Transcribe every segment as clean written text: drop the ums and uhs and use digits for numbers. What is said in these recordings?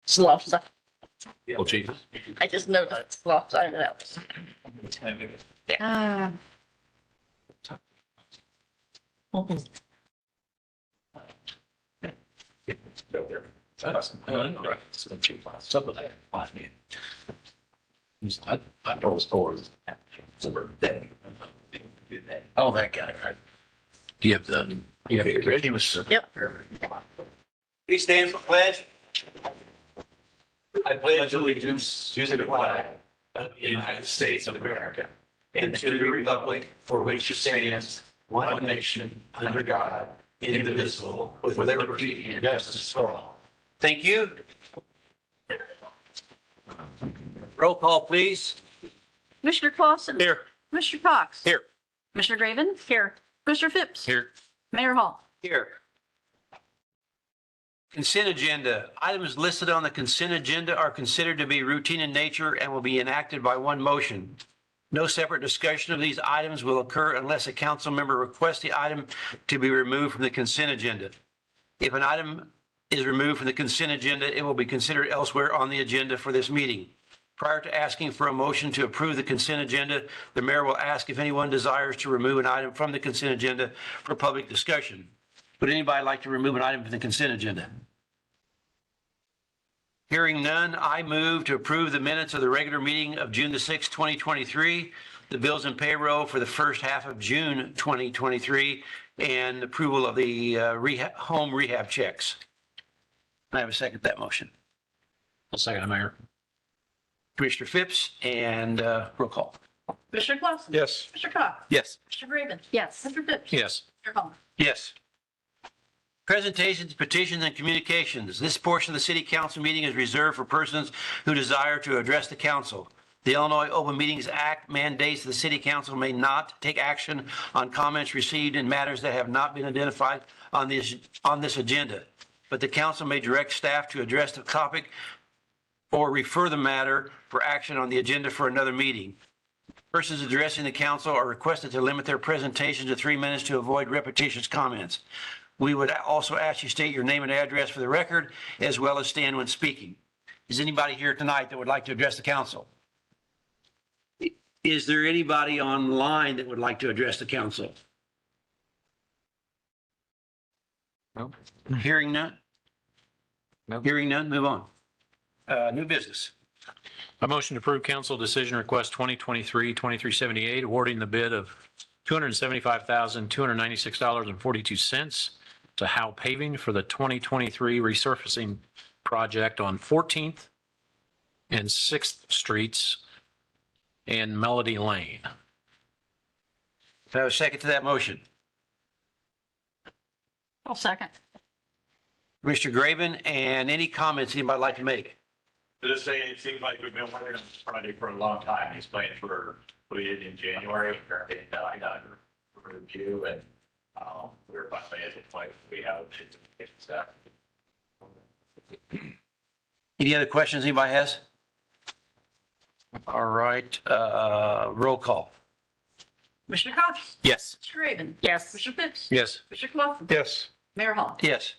Slough. Well, Jesus. I just know that it's slough. I know that. Ah, I was forward. Oh, that guy, right? Do you have the, he was. Yep. Please stand for pledge. I pledge allegiance to the flag of the United States of America and to the republic for which it stands, one nation, under God, indivisible, with liberty and justice for all. Thank you. Roll call, please. Commissioner Clausen. Here. Commissioner Cox. Here. Commissioner Graven. Here. Commissioner Phipps. Here. Mayor Hall. Here. Consent agenda. Items listed on the consent agenda are considered to be routine in nature and will be enacted by one motion. No separate discussion of these items will occur unless a council member requests the item to be removed from the consent agenda. If an item is removed from the consent agenda, it will be considered elsewhere on the agenda for this meeting. Prior to asking for a motion to approve the consent agenda, the mayor will ask if anyone desires to remove an item from the consent agenda for public discussion. Would anybody like to remove an item from the consent agenda? Hearing none, I move to approve the minutes of the regular meeting of June the 6th, 2023, the bills and payroll for the first half of June 2023, and approval of the home rehab checks. I have a second to that motion. I'll second, Mayor. Commissioner Phipps and roll call. Commissioner Clausen. Yes. Commissioner Cox. Yes. Commissioner Graven. Yes. Mr. Phipps. Yes. Mayor Hall. Yes. Presentations, petitions, and communications. This portion of the city council meeting is reserved for persons who desire to address the council. The Illinois Open Meetings Act mandates the city council may not take action on comments received in matters that have not been identified on this agenda. But the council may direct staff to address the topic or refer the matter for action on the agenda for another meeting. Persons addressing the council are requested to limit their presentation to 3 minutes to avoid repetitious comments. We would also ask you state your name and address for the record, as well as stand when speaking. Is anybody here tonight that would like to address the council? Is there anybody online that would like to address the council? No. Hearing none? No. Hearing none, move on. New business. A motion to approve council decision request 2023-2378, awarding the bid of $275,296.42 to Howe Paving for the 2023 resurfacing project on 14th and 6th Streets and Melody Lane. Do I have a second to that motion? I'll second. Mr. Graven, and any comments anybody would like to make? Just saying, it seems like we've been working on this project for a long time. He's planning for putting it in January. And I got a review and we're finally at the point we have stuff. Any other questions anybody has? All right, roll call. Commissioner Cox. Yes. Commissioner Graven. Yes. Commissioner Phipps. Yes. Commissioner Clausen. Yes. Mayor Hall. Yes.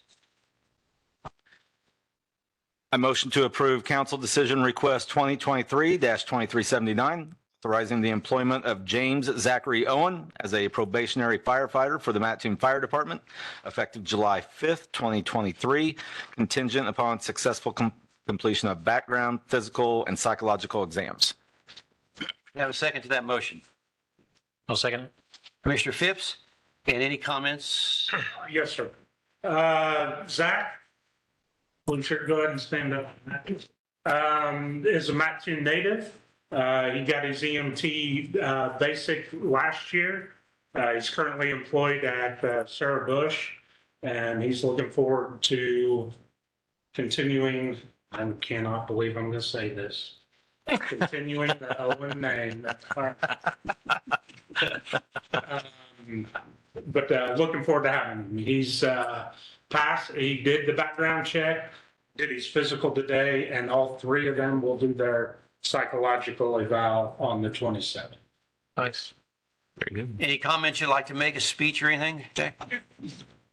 I motion to approve council decision request 2023-2379, authorizing the employment of James Zachary Owen as a probationary firefighter for the Mattoon Fire Department, effective July 5th, 2023, contingent upon successful completion of background, physical, and psychological exams. We have a second to that motion. I'll second it. Commissioner Phipps, and any comments? Yes, sir. Zach, will you go ahead and stand up? Is a Mattoon native. He got his EMT basic last year. He's currently employed at Sarah Bush, and he's looking forward to continuing. I cannot believe I'm going to say this. Continuing the Owen name. But looking forward to having him. He's passed, he did the background check, did his physical today, and all three of them will do their psychological eval on the 27th. Nice. Very good. Any comments you'd like to make, a speech or anything? Okay.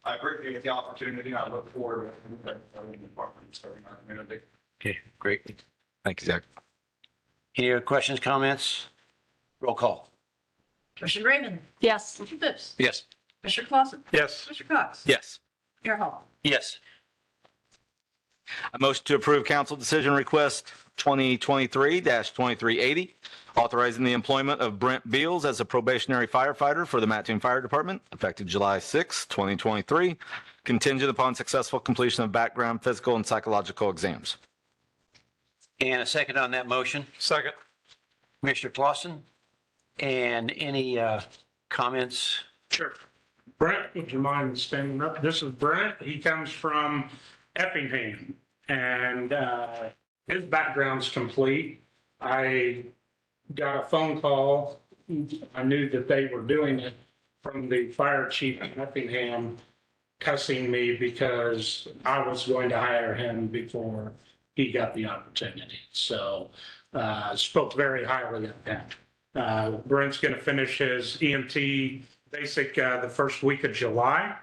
I appreciate the opportunity. I look forward to the department serving our community. Okay, great. Thank you, Zach. Any other questions, comments? Roll call. Commissioner Raymond? Yes. Commissioner Phipps? Yes. Commissioner Clausen? Yes. Commissioner Cox? Yes. Mayor Hall? Yes. A motion to approve council decision request 2023-2380, authorizing the employment of Brent Beals as a probationary firefighter for the Mattoon Fire Department, effective July 6, 2023, contingent upon successful completion of background, physical, and psychological exams. And a second on that motion. Second. Commissioner Clausen. And any comments? Sure. Brent, would you mind standing up? This is Brent. He comes from Effingham, and his background's complete. I got a phone call. I knew that they were doing it from the fire chief in Effingham cussing me because I was going to hire him before he got the opportunity. So spoke very highly of him. Brent's going to finish his EMT basic the first week of July.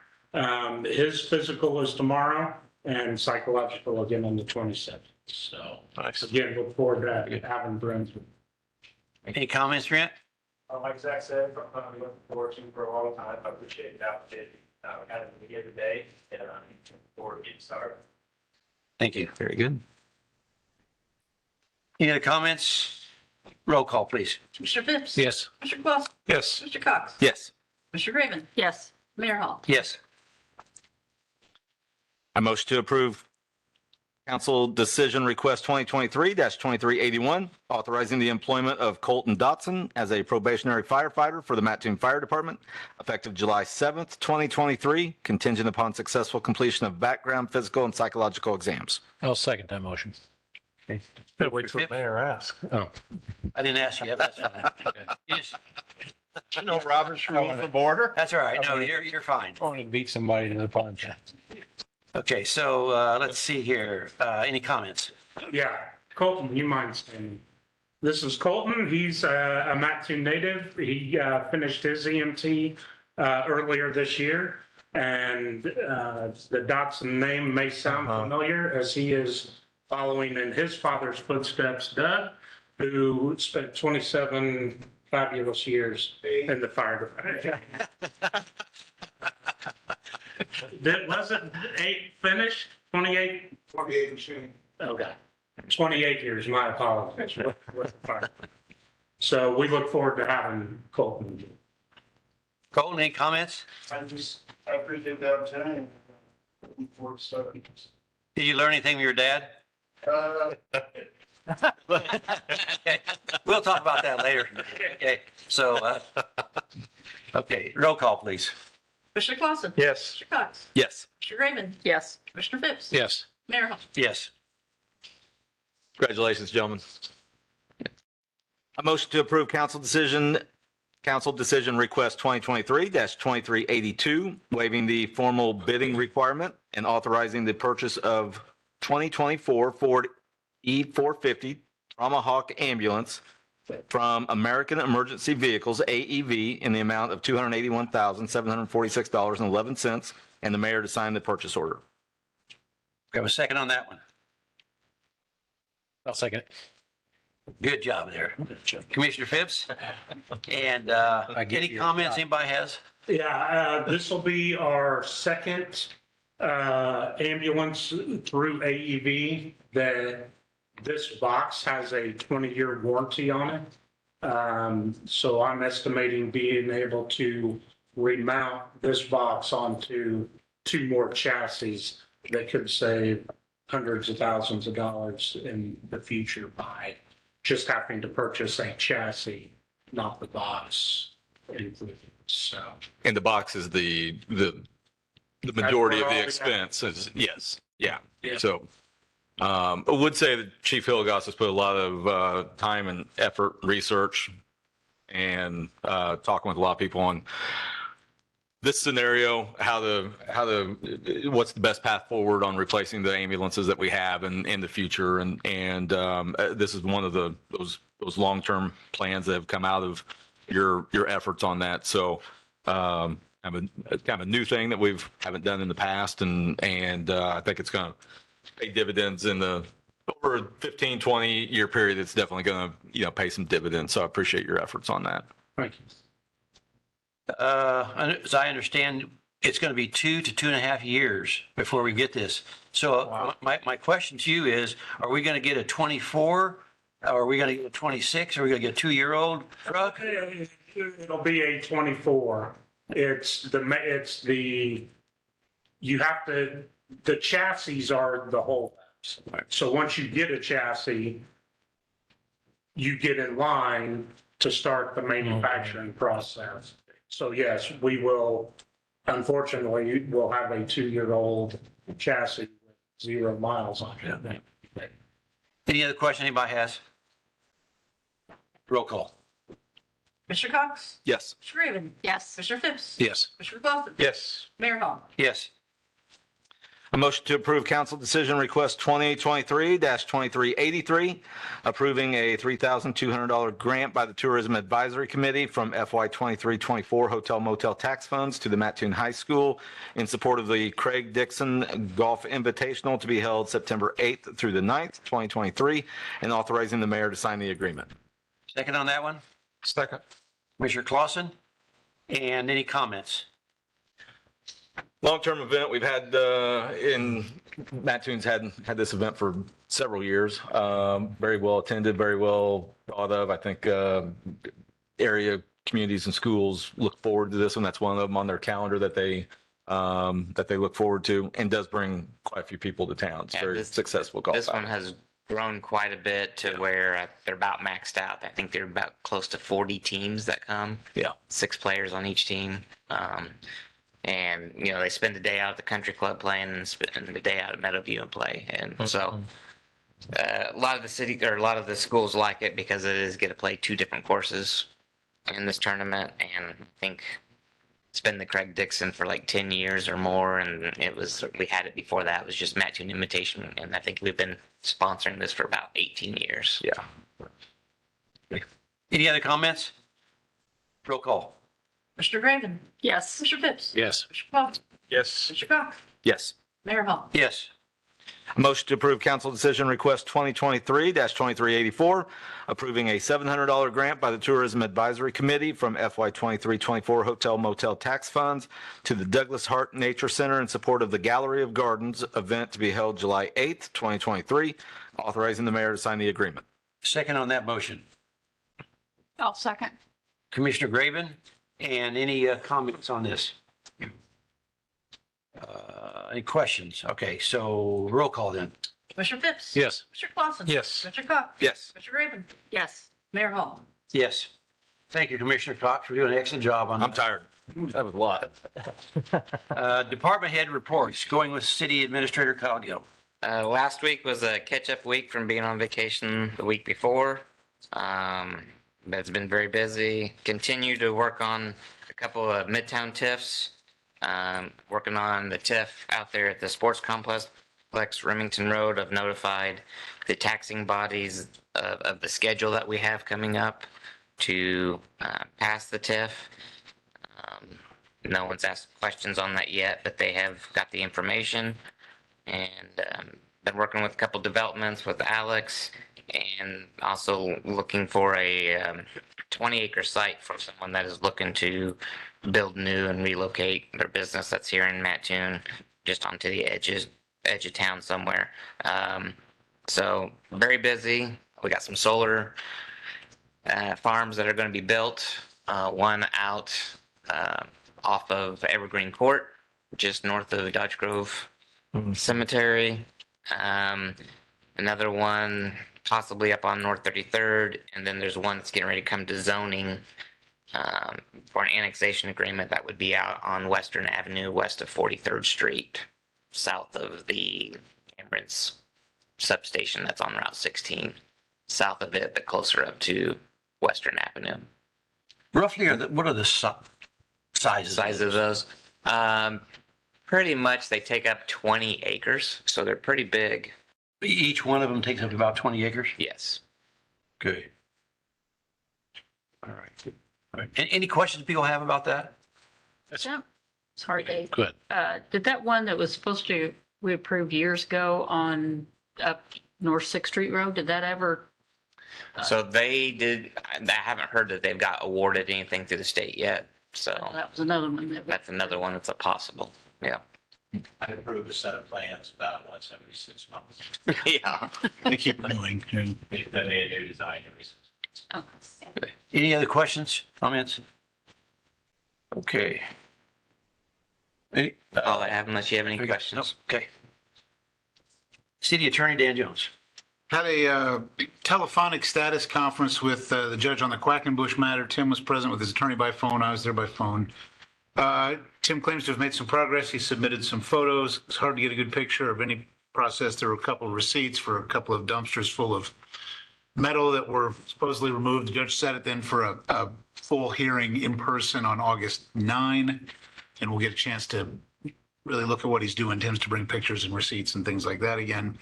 His physical is tomorrow and psychological again on the 27th. So Nice. again, look forward to having Brent. Any comments, Grant? Like Zach said, I've been looking forward to for a long time. I appreciate the opportunity. Kind of begin the day, and I'm looking forward to getting started. Thank you. Very good. Any other comments? Roll call, please. Commissioner Phipps? Yes. Commissioner Clausen? Yes. Commissioner Cox? Yes. Commissioner Raymond? Yes. Mayor Hall? Yes. I motion to approve council decision request 2023-2381, authorizing the employment of Colton Dotson as a probationary firefighter for the Mattoon Fire Department, effective July 7th, 2023, contingent upon successful completion of background, physical, and psychological exams. I'll second that motion. Better wait till the mayor asks. Oh. I didn't ask you. That's fine. You just- You know Robert's rule for border? That's all right. No, you're fine. I want to beat somebody to the punch. Okay, so let's see here. Any comments? Yeah, Colton, you mind standing? This is Colton. He's a Mattoon native. He finished his EMT earlier this year. And the Dotson name may sound familiar as he is following in his father's footsteps, Doug, who spent 27 fabulous years in the fire department. Was it 8 finished? 28? 28 machine. Okay. 28 years, my apologies. with the fire. So we look forward to having Colton. Colton, any comments? I appreciate the opportunity. Looking forward to starting. Did you learn anything from your dad? We'll talk about that later. Okay, so, okay, roll call, please. Commissioner Clausen? Yes. Commissioner Cox? Yes. Commissioner Raymond? Yes. Commissioner Phipps? Yes. Mayor Hall? Yes. Congratulations, gentlemen. A motion to approve council decision request 2023-2382, waiving the formal bidding requirement and authorizing the purchase of 2024 Ford E450 Tomahawk ambulance from American Emergency Vehicles, AEV, in the amount of $281,746.11, and the mayor to sign the purchase order. We have a second on that one. I'll second it. Good job there. Commissioner Phipps? And any comments anybody has? Yeah, this will be our second ambulance through AEV that this box has a 20-year warranty on it. So I'm estimating being able to remount this box onto 2 more chassis that could save hundreds of thousands of dollars in the future by just having to purchase a chassis, not the box included. So, And the box is the majority of all the we expense is, yes, yeah. Yeah. So, I would say that Chief Hilligoss has put a lot of time and effort, research, and talking with a lot of people on this scenario, what's the best path forward on replacing the ambulances that we have in the future, and this is one of those long-term plans that have come out of your efforts on that. So, kind of a new thing that haven't done in the past, and I think it's going to pay dividends over for a 15, 20-year period, it's definitely going to, pay some dividends. So I appreciate your efforts on that. Thank you. As I understand, it's going to be 2 to 2.5 years before we get this. So my question to you is, are we going to get a 24? Are we going to get a 26? Are we going to get a 2-year-old truck? It'll be a 24. You have to, the chassis are the holdups. So once you get a chassis, you get in line to start the manufacturing process. So yes, we will, unfortunately, we'll have a 2-year-old chassis with 0 miles on it. Any other question anybody has? Roll call. Commissioner Cox? Yes. Commissioner Raven? Yes. Commissioner Phipps? Yes. Commissioner Clausen? Yes. Mayor Hall? Yes. A motion to approve council decision request 2023-2383, approving a $3,200 grant by the Tourism Advisory Committee from FY 23-24 Hotel Motel Tax Funds to the Mattoon High School in support of the Craig Dixon Golf Invitational to be held September 8th through the 9th, 2023, and authorizing the mayor to sign the agreement. Second on that one? Second. Commissioner Clausen? And any comments? Long-term event, we've had, Mattoon's had this event for several years. Very well attended, very well thought of. I think area communities and schools look forward to this one. That's one of them on their calendar that they look forward to, and does bring quite a few people to town. It's Yeah, very successful golf. This one has grown quite a bit to where they're about maxed out. I think they're about close to 40 teams that come. Yeah. 6 players on each team. And, they spend the day out at the country club playing and spend the day out at Meadowview and play. And so a lot of the schools like it because it is get to play 2 different courses in this tournament. And I think it's been the Craig Dixon for like 10 years or more. And we had it before that. It was just Mattoon Invitation. And I think we've been sponsoring this for about 18 years. Yeah. Any other comments? Roll call. Commissioner Raven? Yes. Commissioner Phipps? Yes. Commissioner Clausen? Yes. Commissioner Cox? Yes. Mayor Hall? Yes. A motion to approve council decision request 2023-2384, approving a $700 grant by the Tourism Advisory Committee from FY 23-24 Hotel Motel Tax Funds to the Douglas Hart Nature Center in support of the Gallery of Gardens event to be held July 8th, 2023, authorizing the mayor to sign the agreement. Second on that motion. I'll second. Commissioner Graven, and any comments on this? Any questions? Okay, so roll call then. Commissioner Phipps? Yes. Commissioner Clausen? Yes. Commissioner Cox? Yes. Commissioner Raven? Yes. Mayor Hall? Yes. Thank you, Commissioner Cox, for doing an excellent job on I'm that. tired. That was a lot. Department head reports, going with City Administrator Kyle Gill. Last week was a catch-up week from being on vacation the week before. But it's been very busy. Continue to work on a couple of Midtown TIFs. Working on the TIF out there at the sports complex, Remington Road. I've notified the taxing bodies of the schedule that we have coming up to pass the TIF. No one's asked questions on that yet, but they have got the information. And been working with a couple developments with Alex, and also looking for a 20-acre site for someone that is looking to build new and relocate their business that's here in Mattoon, just onto the edge of town somewhere. So very busy. We got some solar farms that are going to be built. One out off of Evergreen Court, just north of Dodge Grove Cemetery. Another one possibly up on North 33rd, and then there's one that's getting ready to come to zoning for an annexation agreement that would be out on Western Avenue, west of 43rd Street, south of the Emirates substation that's on Route 16, south of it, but closer up to Western Avenue. Roughly, what are the sizes? Size of those? Pretty much they take up 20 acres, so they're pretty big. Each one of them takes up about 20 acres? Yes. Good. All right. All right. Any questions people have about that? Sorry, Dave. Good. Did that one that was supposed to, we approved years ago on up North Sixth Street Road, did that ever? So I haven't heard that they've got awarded anything through the state yet. So That was another one that. that's another one that's a possible. Yeah. I approved a set of plans about once every 6 months. Yeah. They keep renewing. Then they had new design every 6 months. Oh, Any other questions, comments? Okay. Any- All I have unless you have any Nope, questions. Okay. City Attorney Dan Jones. Had a telephonic status conference with the judge on the Quackenbush matter. Tim was present with his attorney by phone. I was there by phone. Tim claims to have made some progress. He submitted some photos. It's hard to get a good picture of any process. There were a couple of receipts for a couple of dumpsters full of metal that were supposedly removed. The judge set it then for a full hearing in person on August 9, and we'll get a chance to really look at what he's doing. Tim's to bring pictures and receipts and things like that again.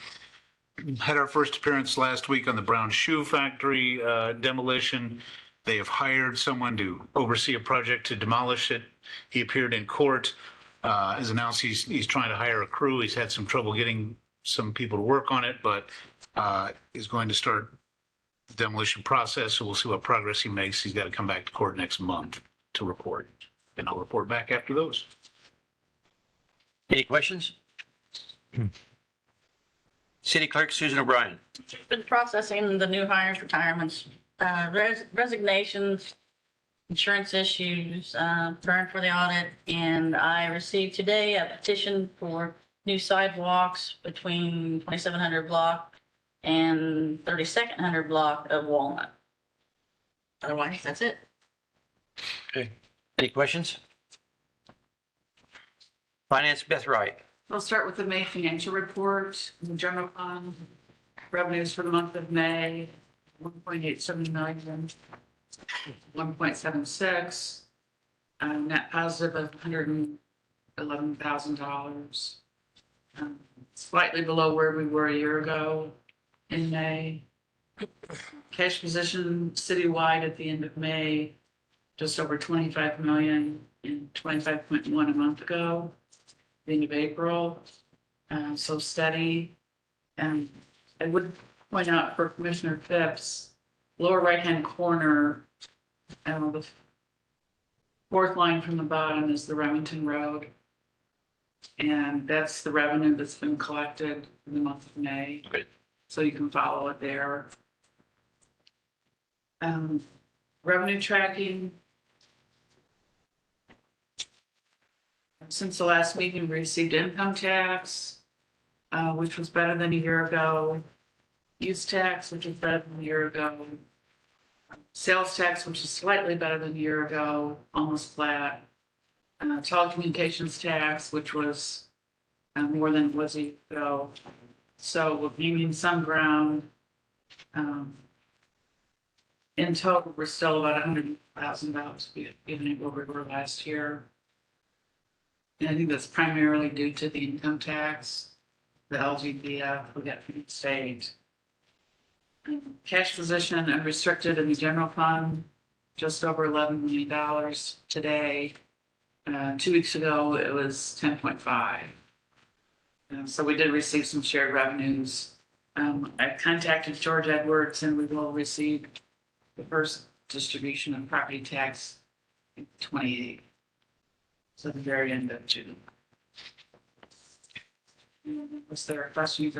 Had our first appearance last week on the Brown Shoe Factory demolition. They have hired someone to oversee a project to demolish it. He appeared in court, has announced he's trying to hire a crew. He's had some trouble getting some people to work on it, but is going to start the demolition process. So we'll see what progress he makes. He's got to come back to court next month to report, and I'll report back after those. Any questions? City Clerk Susan O'Brien. Been processing the new hires, retirements, resignations, insurance issues, preparing for the audit, and I received today a petition for new sidewalks between 2700 block and 3200 block of Walnut. Otherwise, that's it. Okay. Any questions? Finance, Beth Wright. I'll start with the May financial report. The general fund revenues for the month of May, 1.87 million, 1.76, net positive of $111,000. Slightly below where we were a year ago in May. Cash position citywide at the end of May, just over 25 million and 25.1 a month ago. The end of April, so steady. And I would point out for Commissioner Phipps, lower right-hand corner, the fourth line from the bottom is the Remington Road. And that's the revenue that's been collected in the month of May. Okay. So you can follow it there. Revenue tracking. Since the last meeting, we received income tax, which was better than a year ago. Use tax, which is better than a year ago. Sales tax, which is slightly better than a year ago, almost flat. Telecommunications tax, which was more than it was a year ago. So we're gaining some ground. In total, we're still about $100,000 being what we were last year. And I think that's primarily due to the income tax, the LGBF we get from the state. Cash position unrestricted in the general fund, just over $11 million today. 2 weeks ago, it was 10.5. So we did receive some shared revenues. I contacted George Edwards and we will receive the first distribution of property tax in 28. So the very end of June. Was there a question?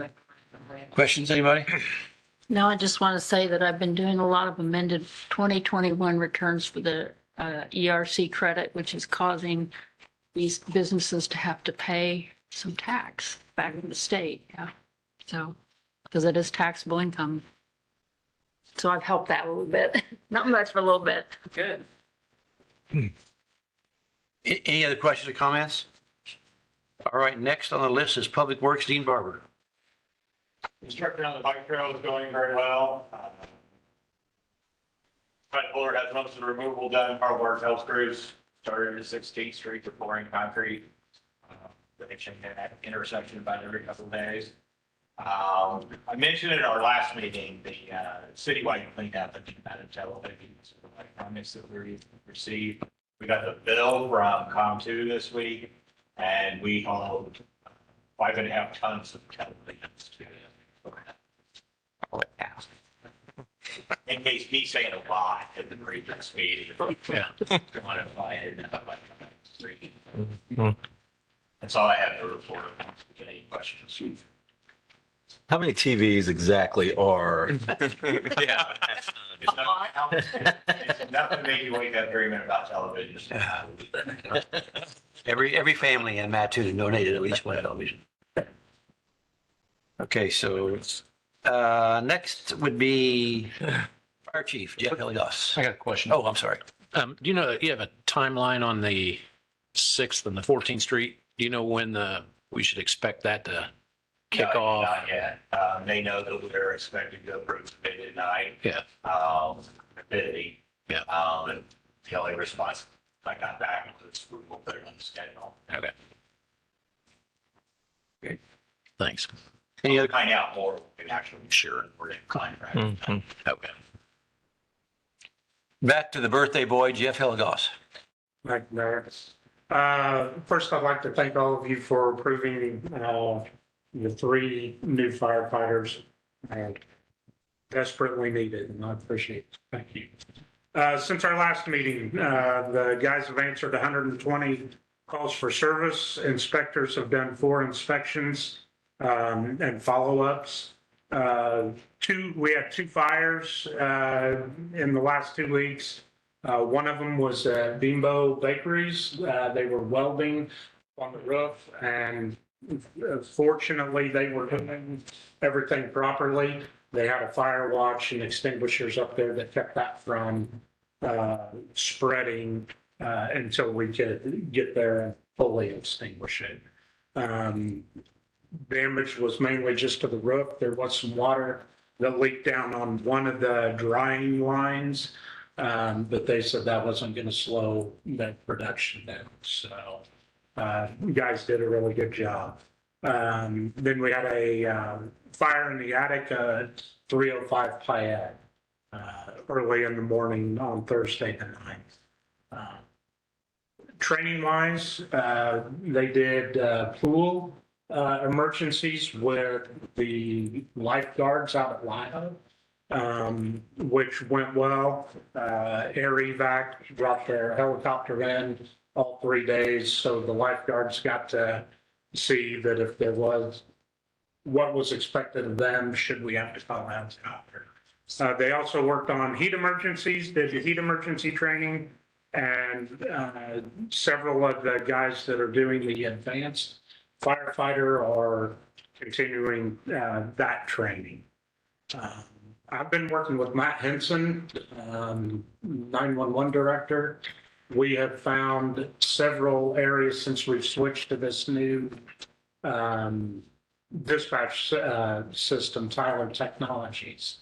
Questions, anybody? No, I just want to say that I've been doing a lot of amended 2021 returns for the ERC credit, which is causing these businesses to have to pay some tax back to the state. Yeah. So, because it is taxable income. So I've helped that a little bit. Not much, but a little bit. Good. Any other questions or comments? All right, next on the list is Public Works, Dean Barber. Construction on the bike trail is going very well. Fred Fuller has most of the removal done. Our work health crews started at 16th Street for pouring concrete. They change that intersection about every couple of days. I mentioned in our last meeting, the citywide cleanup and televisions, like comments that we received. We got the bill from COM2 this week, and we hauled 5.5 tons of televisions to in case me saying a lot at the previous meeting. Yeah. Quantify it. That's all I have to report. Get any questions? How many TVs exactly are? Yeah. It's nothing to make you wake up dreaming about television. Every family in Mattoon donated at least one television. Okay, so next would be Fire Chief Jeff Hilligoss. I got a question. Oh, I'm sorry. Do you know, you have a timeline on the 6th and the 14th Street? Do you know when we should expect that to kick No, off? Not yet. They know that we're expected to approve the bid tonight. Yeah. Bidding. Yeah. And the only response I got back was we will put it on the schedule. Okay. Great. Thanks. Any other? Find out more, we can actually. Sure. We're in contract. Okay. Back to the birthday boy, Jeff Hilligoss. Thank you, Mayor. First, I'd like to thank all of you for approving the 3 new firefighters. Desperately needed, and I appreciate it. Thank you. Since our last meeting, the guys have answered 120 calls for service. Inspectors have done 4 inspections and follow-ups. We had 2 fires in the last 2 weeks. One of them was at Bimbo Bakeries. They were welding on the roof, and fortunately, they were doing everything properly. They had a fire watch and extinguishers up there that kept that from spreading until we could get there and fully extinguish it. Damage was mainly just to the roof. There was some water that leaked down on one of the drying lines, but they said that wasn't going to slow that production down. So you guys did a really good job. Then we had a fire in the attic, 305 Payette, early in the morning on Thursday the 9th. Training wise, they did pool emergencies with the lifeguards out at Lyle, which went well. Air evac brought their helicopter in all 3 days, so the lifeguards got to see that if there was what was expected of them, should we have to call out the helicopter. They also worked on heat emergencies, did the heat emergency training, and several of the guys that are doing the advanced firefighter are continuing that training. I've been working with Matt Henson, 911 director. We have found several areas since we've switched to this new dispatch system, Tyler Technologies.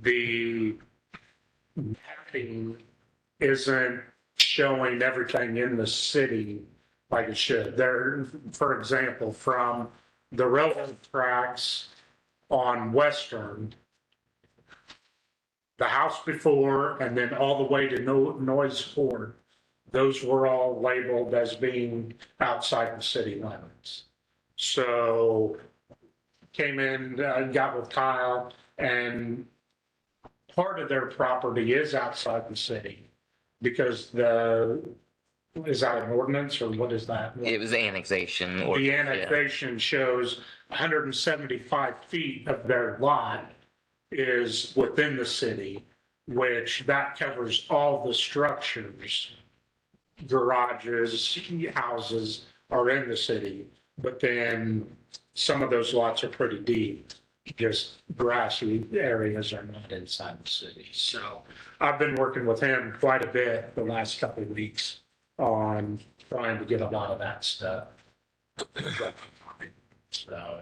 The mapping isn't showing everything in the city like it should. There, for example, from the railroad tracks on Western, the house before, and then all the way to Noise Ford, those were all labeled as being outside the city limits. So came in, got with Kyle, and part of their property is outside the city because is that an ordinance or what is that? It was annexation. The annexation shows 175 feet of their lot is within the city, which that covers all the structures. Garages, houses are in the city, but then some of those lots are pretty deep. Just grassy areas are not inside the city. So I've been working with him quite a bit the last couple of weeks on trying to get a lot of that stuff. So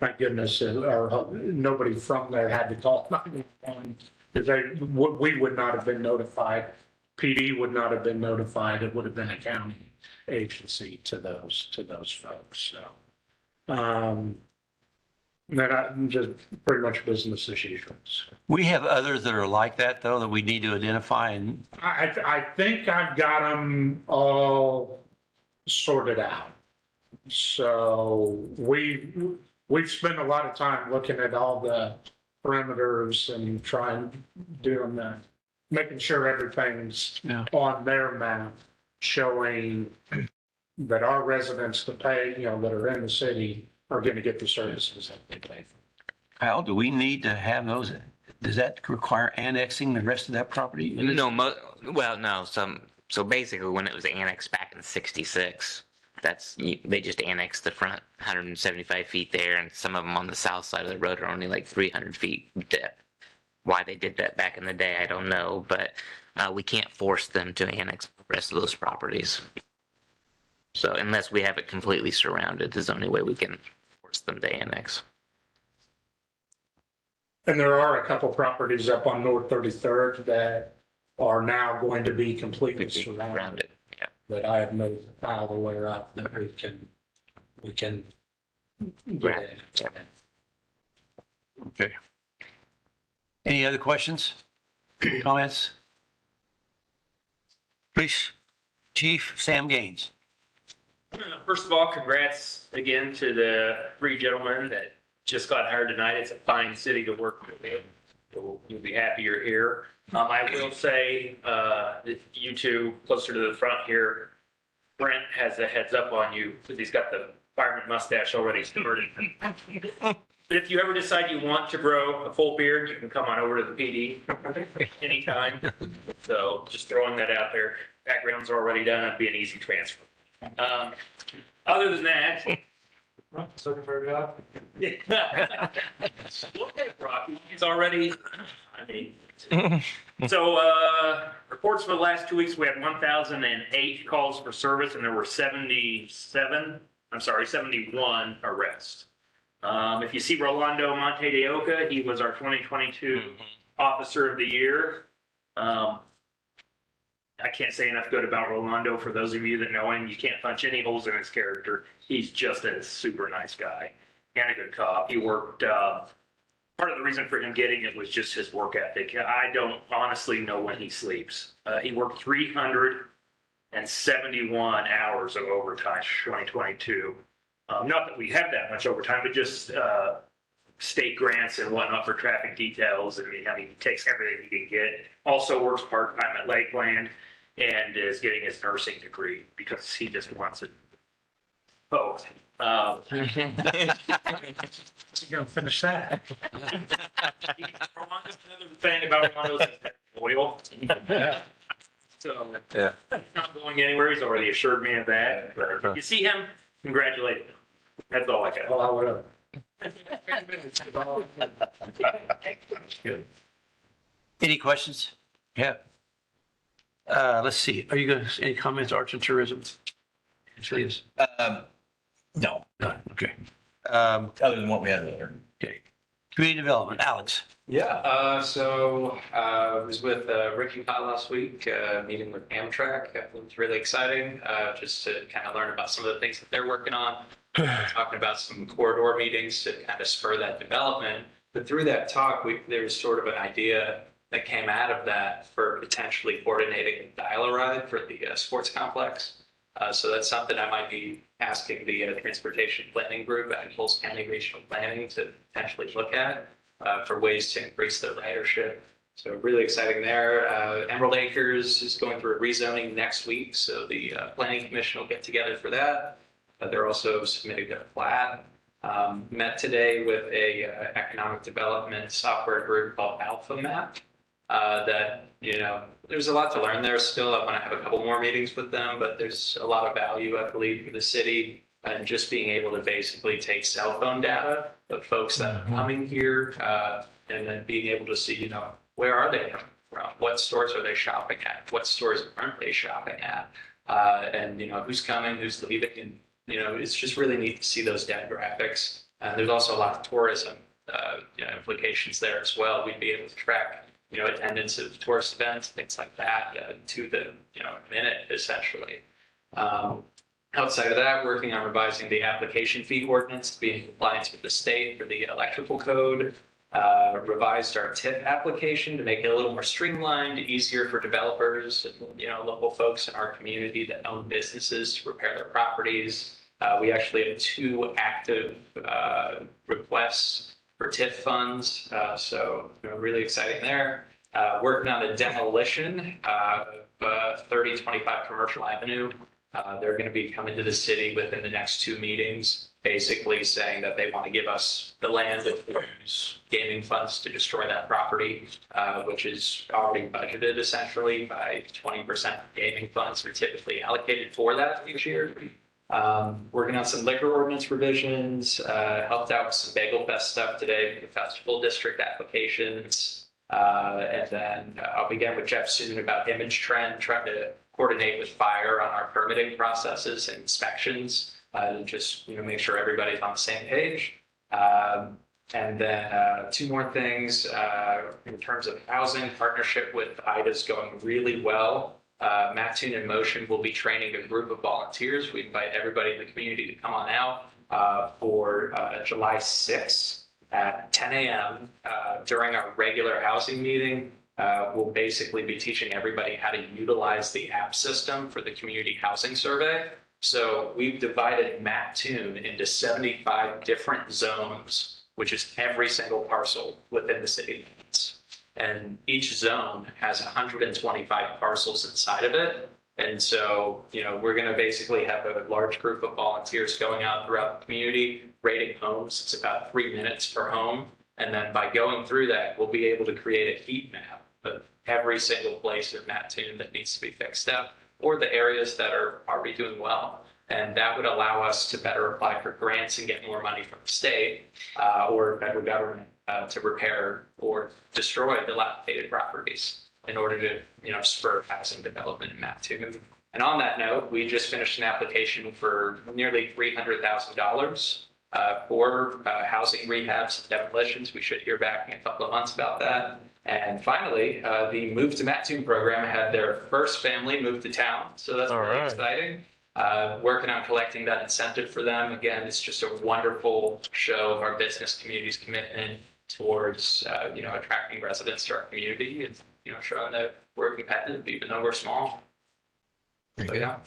thank goodness, nobody from there had to call 911 because we would not have been notified. PD would not have been notified. It would have been a county agency to those folks. So, that just pretty much business as usual. We have others that are like that, though, that we need to identify and I think I've got them all sorted out. So we've spent a lot of time looking at all the perimeters and trying, doing the, making sure everything's Yeah. on their map, showing that our residents that pay, that are in the city are going to get the services that they pay for. Kyle, do we need to have those? Does that require annexing the rest of that property? No, well, no, so basically when it was annexed back in 66, they just annexed the front 175 feet there, and some of them on the south side of the road are only like 300 feet depth. Why they did that back in the day, I don't know, but we can't force them to annex the rest of those properties. So unless we have it completely surrounded, is the only way we can force them to annex. And there are a couple properties up on North 33rd that are now going to be completely surrounded. Surrounded, yeah. That I have no file aware of that we can Right. get in. Okay. Any other questions, comments? Police Chief Sam Gaines. First of all, congrats again to the three gentlemen that just got hired tonight. It's a fine city to work with. You'll be happy you're here. I will say, that you two closer to the front here, Brent has a heads up on you because he's got the fireman mustache already started. But if you ever decide you want to grow a full beard, you can come on over to the PD anytime. So just throwing that out there. Background's already done. It'd be an easy transfer. Other than that. Looking for a job? Look at Rocky. He's already, so, reports for the last 2 weeks, we had 1,008 calls for service and there were 71 arrests. If you see Rolando Monte de Oca, he was our 2022 Officer of the Year. I can't say enough good about Rolando. For those of you that know him, you can't punch any holes in his character. He's just a super nice guy and a good cop. He worked, part of the reason for him getting it was just his work ethic. I don't honestly know when he sleeps. He worked 371 hours of overtime in 2022. Not that we have that much overtime, but just state grants and whatnot for traffic details. And he takes everything he can get. Also works part-time at Lakeland and is getting his nursing degree because he just wants it. Oh. You're gonna finish that. Another thing about Rolando is he's loyal. So Yeah. he's not going anywhere. He's already assured me of that. But if you see him, congratulate him. That's all I got. Well, I would have. Good. Any questions? Yeah. Let's see. Are you going to, any comments, arts and tourism? Please. No, None. Okay. other than what we had earlier. Okay. Community development, Alex. Yeah, so I was with Ricky Pot last week, meeting with Amtrak. It was really exciting, just to kind of learn about some of the things that they're working on. Talking about some corridor meetings to kind of spur that development. But through that talk, there was sort of an idea that came out of that for potentially coordinating a dial-a-ride for the sports complex. So that's something I might be asking the transportation planning group at Coles County Regional Planning to potentially look at for ways to increase their ridership. So really exciting there. Emerald Acres is going through a rezoning next week, so the planning commission will get together for that. They're also submitting their plat. Met today with a economic development software group called AlphaMap. That, there's a lot to learn there still. I want to have a couple more meetings with them, but there's a lot of value, I believe, for the city and just being able to basically take cell phone data of folks that are coming here and then being able to see, where are they coming from? What stores are they shopping at? What stores aren't they shopping at? And, who's coming, who's leaving, and it's just really neat to see those demographics. There's also a lot of tourism implications there as well. We'd be able to track, attendance of tourist events, things like that, to the minute essentially. Outside of that, working on revising the application fee ordinance to be in compliance with the state for the electrical code. Revised our TIP application to make it a little more streamlined, easier for developers and local folks in our community that own businesses to repair their properties. We actually have 2 active requests for for TIF funds. So really exciting there. Working on a demolition of 3025 Commercial Avenue. They're going to be coming to the city within the next 2 meetings, basically saying that they want to give us the land and use gaming funds to destroy that property, which is already budgeted essentially by 20% of gaming funds are typically allocated for that each year. Working on some liquor ordinance revisions, helped out with some Bagel Fest stuff today for the festival district applications. And then I'll begin with Jeff soon about image trend, trying to coordinate with fire on our permitting processes and inspections, and just make sure everybody's on the same page. And then 2 more things in terms of housing. Partnership with IDA is going really well. Mattoon in Motion will be training a group of volunteers. We invite everybody in the community to come on out for July 6th at 10 a.m. During our regular housing meeting. We'll basically be teaching everybody how to utilize the app system for the community housing survey. So we've divided Mattoon into 75 different zones, which is every single parcel within the city limits. And each zone has 125 parcels inside of it. And so, we're going to basically have a large group of volunteers going out throughout the community, rating homes. It's about 3 minutes per home. And then by going through that, we'll be able to create a heat map of every single place in Mattoon that needs to be fixed up, or the areas that are already doing well. And that would allow us to better apply for grants and get more money from the state or federal government to repair or destroy dilapidated properties in order to, spur housing development in Mattoon. And on that note, we just finished an application for nearly $300,000 for housing rehabs and demolitions. We should hear back in a couple of months about that. And finally, the Move to Mattoon program had their first family move to town. So that's really exciting. Working on collecting that incentive for them. Again, it's just a wonderful show of our business community's commitment towards, attracting residents to our community and, showing that we're competitive even though we're small. So, yeah.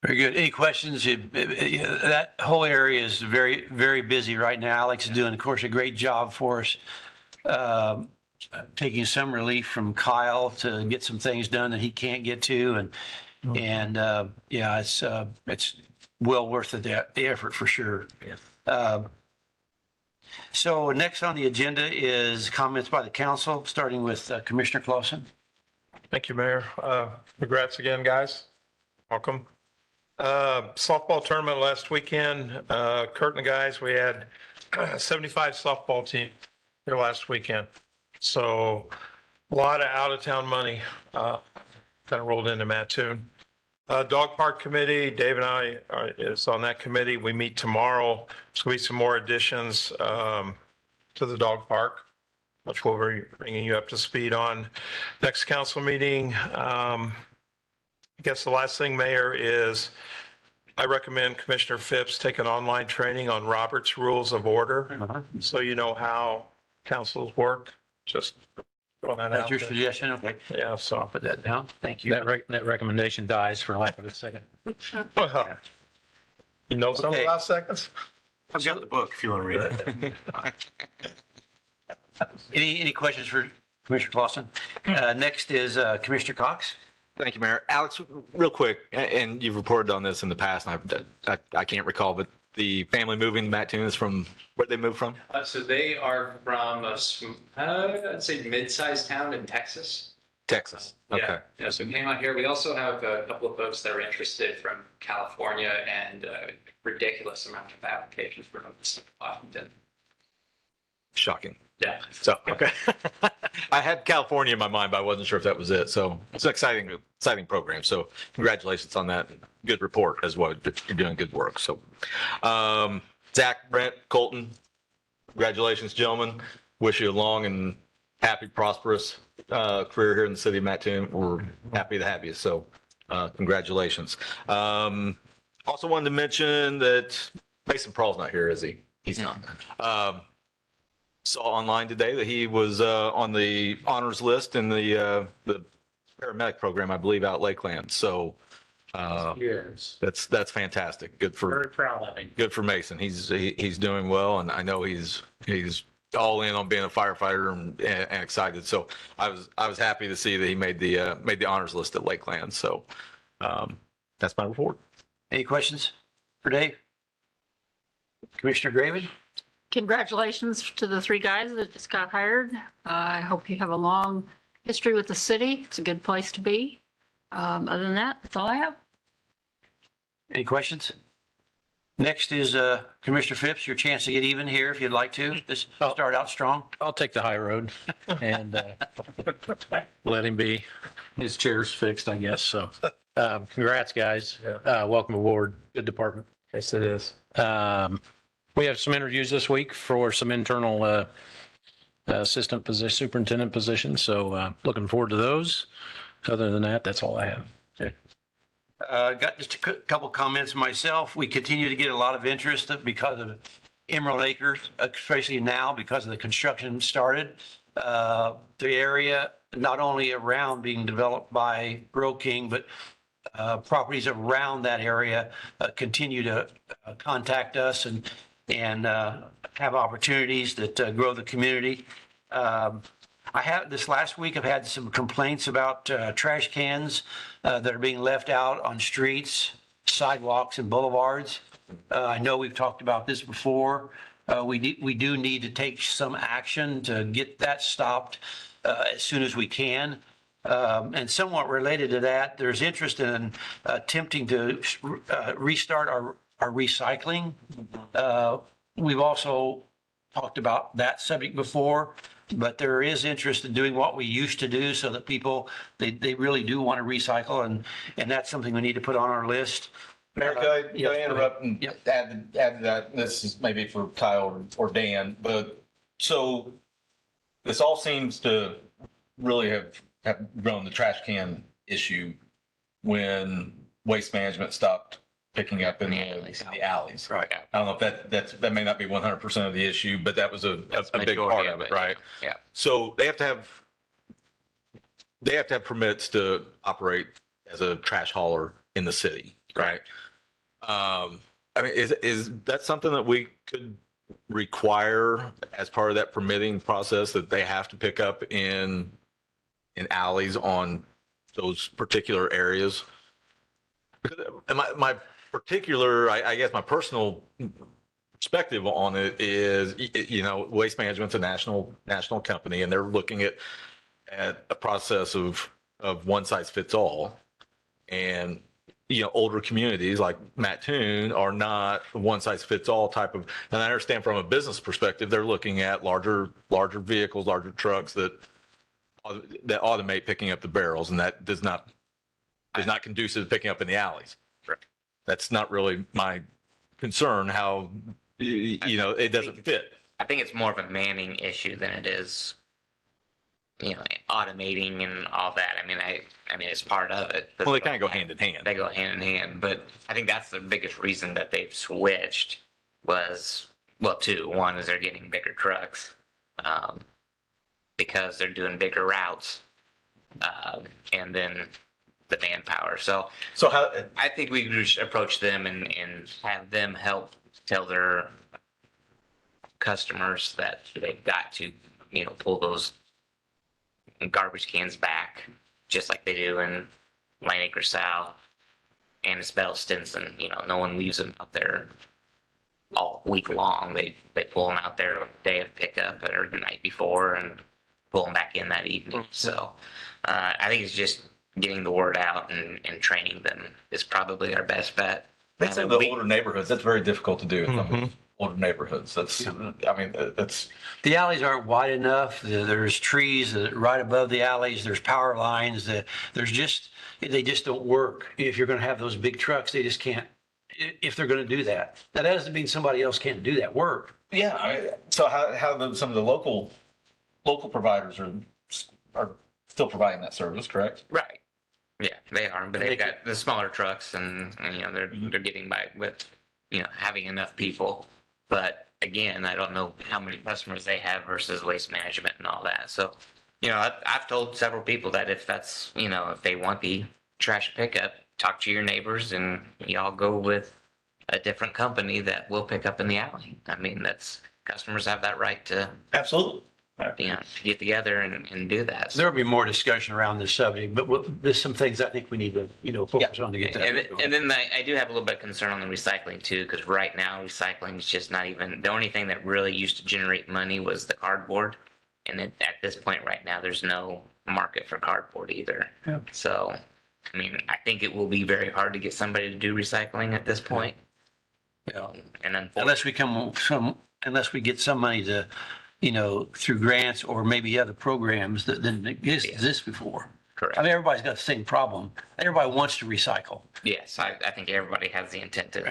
Very good. Any questions? That whole area is very, very busy right now. Alex is doing, of course, a great job for us. Taking some relief from Kyle to get some things done that he can't get to. And yeah, it's well worth the effort for sure. So next on the agenda is comments by the council, starting with Commissioner Clausen. Thank you, Mayor. Congrats again, guys. Welcome. Softball tournament last weekend. Kurt and the guys, we had 75 softball team here last weekend. So a lot of out-of-town money kind of rolled into Mattoon. Dog Park Committee, Dave and I is on that committee. We meet tomorrow. So we some more additions to the dog park, which we'll be bringing you up to speed on. Next council meeting, I guess the last thing, Mayor, is I recommend Commissioner Phipps take an online training on Robert's Rules of Order. So you know how councils work. Just throwing that out. That's your there. suggestion? Okay. Yeah, so. I'll put that down. Thank you. That recommendation dies for lack of a second. Well, you know some Okay. last seconds? I've got the book if you want to read it. Any questions for Commissioner Clausen? Next is Commissioner Cox. Thank you, Mayor. Alex, real quick, and you've reported on this in the past, and I can't recall, but the family moving to Mattoon is from, where'd they move from? So they are from I'd say mid-sized town in Texas. Texas. Okay. Yeah, so came out here. We also have a couple of folks that are interested from California and a ridiculous amount of applications from Washington. Shocking. Yeah. So, okay. I had California in my mind, but I wasn't sure if that was it. So it's an exciting program. So congratulations on that. Good report as well. You're doing good work. So, Zach, Brent, Colton, congratulations, gentlemen. Wish you a long and happy, prosperous career here in the city of Mattoon. We're happy to have you. So congratulations. Also wanted to mention that Mason Prall's not here, is he? He's not. Saw online today that he was on the honors list in the paramedic program, I believe, out Lakeland. So Yes. That's fantastic. Good for, Very proud of him. good for Mason. He's doing well, and I know he's all in on being a firefighter and excited. So I was happy to see that he made the honors list at Lakeland. So that's my report. Any questions for Dave? Commissioner Graven? Congratulations to the 3 guys that just got hired. I hope you have a long history with the city. It's a good place to be. Other than that, that's all I have. Any questions? Next is Commissioner Phipps, your chance to get even here if you'd like to. Just start out strong. I'll take the high road and let him be. His chair's fixed, I guess. So congrats, guys. Welcome aboard. Good department. Yes, it is. We have some interviews this week for some internal assistant position, superintendent positions. So looking forward to those. Other than that, that's all I have. Got just a couple comments myself. We continue to get a lot of interest because of Emerald Acres, especially now because of the construction started. The area, not only around being developed by Grow King, but properties around that area continue to contact us and have opportunities that grow the community. This last week, I've had some complaints about trash cans that are being left out on streets, sidewalks, and boulevards. I know we've talked about this before. We do need to take some action to get that stopped as soon as we can. And somewhat related to that, there's interest in attempting to restart our recycling. We've also talked about that subject before. But there is interest in doing what we used to do so that people, they really do want to recycle, and that's something we need to put on our list. Mayor, could I interrupt and add to that? This is maybe for Kyle or Dan, but so this all seems to really have grown the trash can issue when Waste Management stopped picking up in the alleys. Right. I don't know if that may not be 100% of the issue, but that was a big part of it, right? Yeah. So they have to have permits to operate as a trash hauler in the city, right? I mean, is that something that we could require as part of that permitting process, that they have to pick up in alleys on those particular areas? And my particular, I guess my personal perspective on it is, Waste Management's a national company, and they're looking at a process of one size fits all. And, older communities like Mattoon are not one size fits all type of, and I understand from a business perspective, they're looking at larger vehicles, larger trucks that automate picking up the barrels, and that is not conducive to picking up in the alleys. That's not really my concern, how, it doesn't fit. I think it's more of a manning issue than it is, automating and all that. I mean, it's part of it. Well, they kind of go hand in hand. They go hand in hand, but I think that's the biggest reason that they've switched was, well, two. One is they're getting bigger trucks, because they're doing bigger routes, and then the manpower. So how, I think we should approach them and have them help tell their customers that they've got to, pull those garbage cans back, just like they do in Lane Acre South and Isabel Stinson. No one leaves them out there all week long. They pull them out there the day of pickup or the night before and pull them back in that evening. So I think it's just getting the word out and training them is probably our best bet. That's in the older neighborhoods. That's very difficult to do in some of the older neighborhoods. That's the alleys aren't wide enough. There's trees right above the alleys. There's power lines. They just don't work. If you're going to have those big trucks, they just can't. If they're going to do that, that doesn't mean somebody else can't do that work. Yeah. So how some of the local providers are still providing that service, correct? Right. Yeah, they are, but they've got the smaller trucks, and they're getting by with having enough people. But again, I don't know how many customers they have versus Waste Management and all that. So I've told several people that if that's if they want the trash pickup, talk to your neighbors and y'all go with a different company that will pick up in the alley. I mean, customers have that right to, Absolutely. to get together and do that. So- There'll be more discussion around this subject, but there's some things I think we need to, focus on to get that. And then I do have a little bit of concern on the recycling too, because right now recycling is just not even, the only thing that really used to generate money was the cardboard. And at this point right now, there's no market for cardboard either. Yeah. So, I mean, I think it will be very hard to get somebody to do recycling at this point. Yeah. And unless we get some money to, through grants or maybe other programs that didn't exist before. Correct. I mean, everybody's got the same problem. Everybody wants to recycle. Yes, I think everybody has the intent to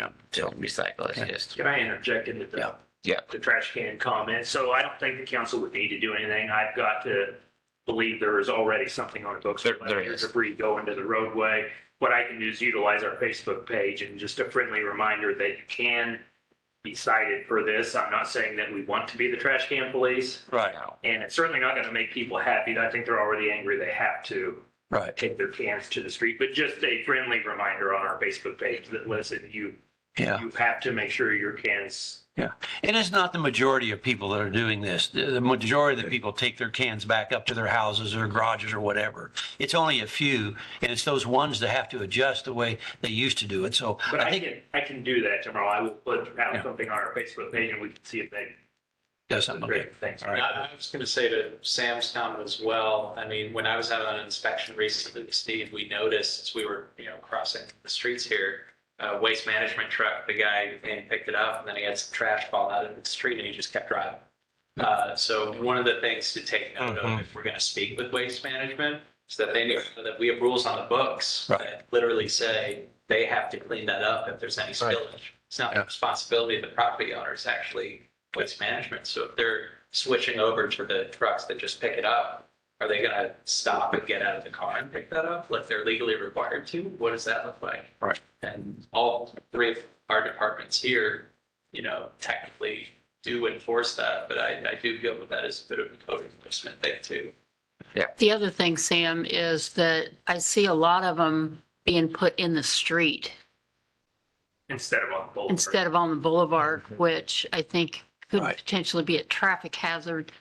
recycle. It's just, Can I interject into the trash can comment? So I don't think the council would need to do anything. I've got to believe there is already something on the books. There is. Debris go into the roadway. What I can do is utilize our Facebook page and just a friendly reminder that you can be cited for this. I'm not saying that we want to be the trash can police. Right. And it's certainly not going to make people happy. I think they're already angry. They have to Right. take their cans to the street, but just a friendly reminder on our Facebook page that, listen, you have to make sure your cans. Yeah. And it's not the majority of people that are doing this. The majority of the people take their cans back up to their houses or garages or whatever. It's only a few, and it's those ones that have to adjust the way they used to do it. So But I think I can do that tomorrow. I will put out something on our Facebook page and we can see if they. does something. Okay. Great, thanks. All right. I was going to say to Sam's comment as well, I mean, when I was out on an inspection recently with Steve, we noticed as we were, crossing the streets here, waste management truck, the guy came and picked it up and then he had some trash fall out into the street and he just kept driving. So one of the things to take note of if we're going to speak with waste management is that they know that we have rules on the books that literally say they have to clean that up if there's any spillage. It's not the responsibility of the property owner, it's actually waste management. So if they're switching over to the trucks that just pick it up, are they going to stop and get out of the car and pick that up like they're legally required to? What does that look like? Right. And all three of our departments here, technically do enforce that, but I do feel that that is a bit of a code enforcement thing too. The other thing, Sam, is that I see a lot of them being put in the street Instead of on the boulevard. instead of on the boulevard, which I think could Right. potentially be a traffic hazard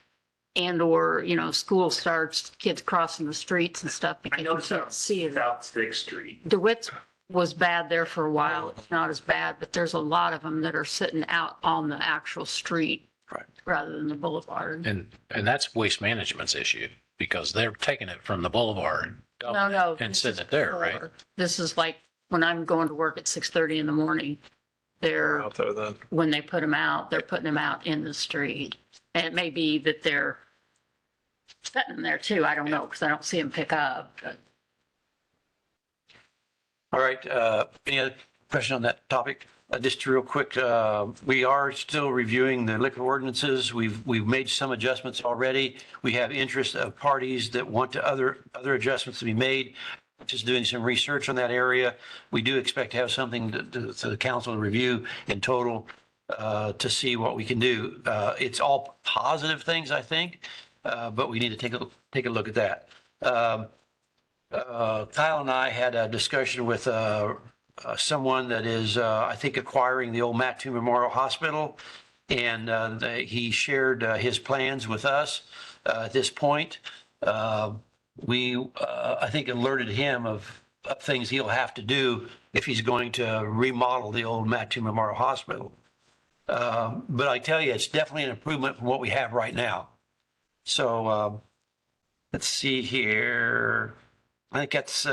and/or, school starts, kids crossing the streets and stuff I because you know can't see it. South Sixth Street. DeWitt's was bad there for a while. It's not as bad, but there's a lot of them that are sitting out on the actual street Right. rather than the boulevard. And that's waste management's issue because they're taking it from the boulevard. No. And this sitting is it there, right? before. This is like when I'm going to work at 6:30 in the morning. They're, Out there then. when they put them out, they're putting them out in the street. And it may be that they're setting them there too. I don't know, because I don't see them pick up. But All right. Any other question on that topic? Just real quick, we are still reviewing the liquor ordinances. We've made some adjustments already. We have interest of parties that want other adjustments to be made. Just doing some research on that area. We do expect to have something to the council to review in total to see what we can do. It's all positive things, I think, but we need to take a look at that. Kyle and I had a discussion with someone that is, I think, acquiring the old Mattoon Memorial Hospital, and he shared his plans with us at this point. We, I think, alerted him of things he'll have to do if he's going to remodel the old Mattoon Memorial Hospital. But I tell you, it's definitely an improvement from what we have right now. So let's see here. I think that's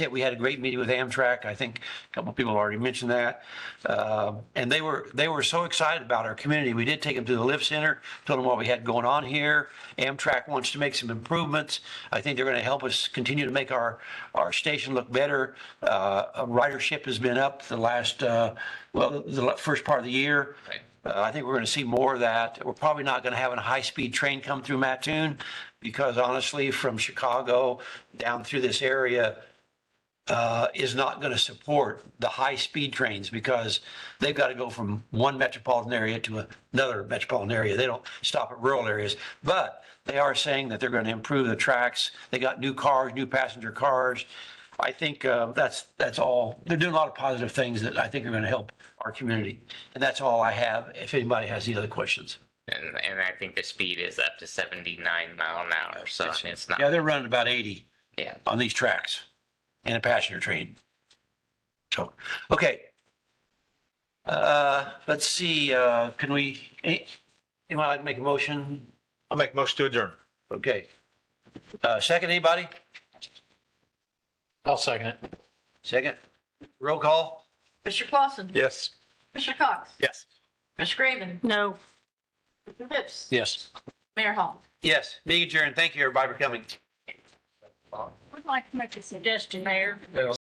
it. We had a great meeting with Amtrak. I think a couple of people already mentioned that. And they were so excited about our community. We did take them to the Lift Center, told them what we had going on here. Amtrak wants to make some improvements. I think they're going to help us continue to make our station look better. Ridership has been up the last, the first part of the year. I think we're going to see more of that. We're probably not going to have a high-speed train come through Mattoon because honestly, from Chicago down through this area is not going to support the high-speed trains because they've got to go from one metropolitan area to another metropolitan area. They don't stop at rural areas, but they are saying that they're going to improve the tracks. They got new cars, new passenger cars. I think that's all. They're doing a lot of positive things that I think are going to help our community. And that's all I have. If anybody has any other questions. And I think the speed is up to 79 mile an hour, so it's not. Yeah, they're running about 80 Yeah. on these tracks in a passenger train. So, okay. Let's see, can we, anyone like to make a motion? I'll make most to adjourn. Okay. Second, anybody? I'll second it. Second. Roll call? Mr. Clausen. Yes. Mr. Cox. Yes. Mr. Graven. No. Mr. Phipps. Yes. Mayor Hall. Yes. Meeting adjourned. Thank you, everybody, for coming. Would like to make a suggestion, Mayor.